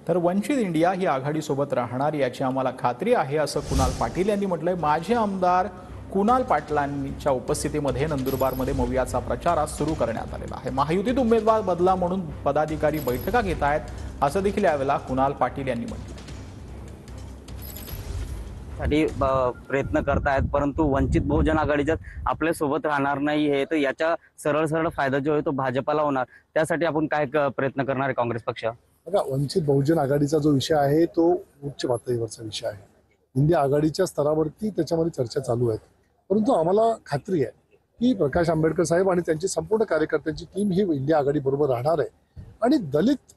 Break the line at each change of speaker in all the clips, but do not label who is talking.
तर वंचित इंडिया ही आघाडीसोबत राहणार याची आम्हाला खात्री आहे, असं कुणाल पाटील यांनी म्हटलंय। माजी आमदार कुणाल पाटलांच्या उपस्थितीमध्ये नंदुरबारमध्ये मवियाचा प्रचार आज सुरू करण्यात आलेला आहे। महायुतीत उमेदवार बदला म्हणून पदाधिकारी बैठका घेत आहेत, असं देखील यावेळेला कुणाल पाटील यांनी म्हटलं।
प्रयत्न करतायत, परंतु वंचित बहुजन आघाडीच्या आपल्या सोबत राहणार नाही हे, तर याचा सरळ सरळ फायदा जो आहे तो भाजपाला होणार। त्यासाठी आपण काय प्रयत्न करणार आहे काँग्रेस पक्ष?
बघा, वंचित बहुजन आघाडीचा जो विषय आहे तो उच्च पातळीवरचा विषय आहे। इंडिया आघाडीच्या स्तरावरती त्याच्यामध्ये चर्चा चालू आहेत, परंतु आम्हाला खात्री आहे की प्रकाश आंबेडकर साहेब आणि त्यांची संपूर्ण कार्यकर्त्यांची टीम ही इंडिया आघाडी बरोबर राहणार आहे। आणि दलित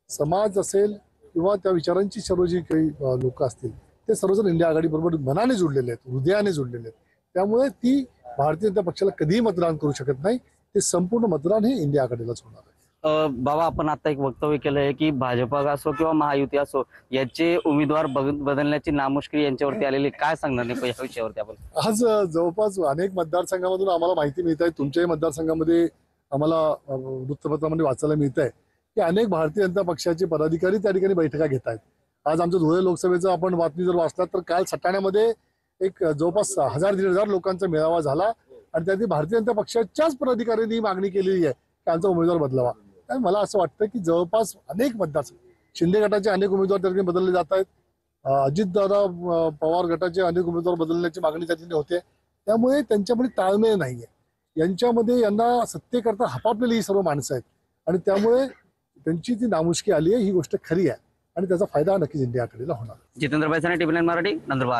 समाज असेल किंवा त्या विचारांची सर्व जी काही लोक असतील ते सर्वजण इंडिया आघाडी बरोबर मनाने जुळलेले आहेत, हृदयाने जुळलेले आहेत। त्यामुळे ती भारतीय जनता पक्षाला कधीही मतदान करू शकत नाही, ते संपूर्ण मतदान हे इंडिया आघाडीलाच होणार आहे।
बाबा, आपण आता एक वक्तव्य केलं आहे की भाजपा असो किंवा महायुती असो याचे उमेदवार बदलण्याची नामुष्की यांच्यावरती आलेली, काय सांगणार नाही या विषयावरती आपण?
आज जवळपास अनेक मतदारसंघामधून आम्हाला माहिती मिळत आहे, तुमच्याही मतदारसंघामध्ये आम्हाला वृत्तपत्रामध्ये वाचायला मिळत आहे की अनेक भारतीय जनता पक्षाचे पदाधिकारी त्या ठिकाणी बैठका घेत आहेत। आज आमच्या धुळे लोकसभेचा आपण बातमी जर वाचलात तर काल सटाण्यामध्ये एक जवळपास 1000-1500 लोकांचा मेळावा झाला आणि त्यातील भारतीय जनता पक्षाच्याच पदाधिकाऱ्यांनी मागणी केलेली आहे की आमचा उमेदवार बदलावा। आणि मला असं वाटतं की जवळपास अनेक मतदारसंघ, शिंदे गटाचे अनेक उमेदवार त्या ठिकाणी बदलले जात आहेत, अजितदादा पवार गटाचे अनेक उमेदवार बदलण्याची मागणी त्या ठिकाणी होते। त्यामुळे त्यांच्यामध्ये ताळमेळ नाहीये, यांच्यामध्ये यांना सत्तेकरता हपापलेली ही सर्व माणसं आहेत आणि त्यामुळे त्यांची ती नामुष्की आली आहे, ही गोष्ट खरी आहे आणि त्याचा फायदा नक्कीच इंडिया आघाडीला होणार।
जितेंद्र बैसाने, टीव्ही 9 मराठी, नंदुरबार।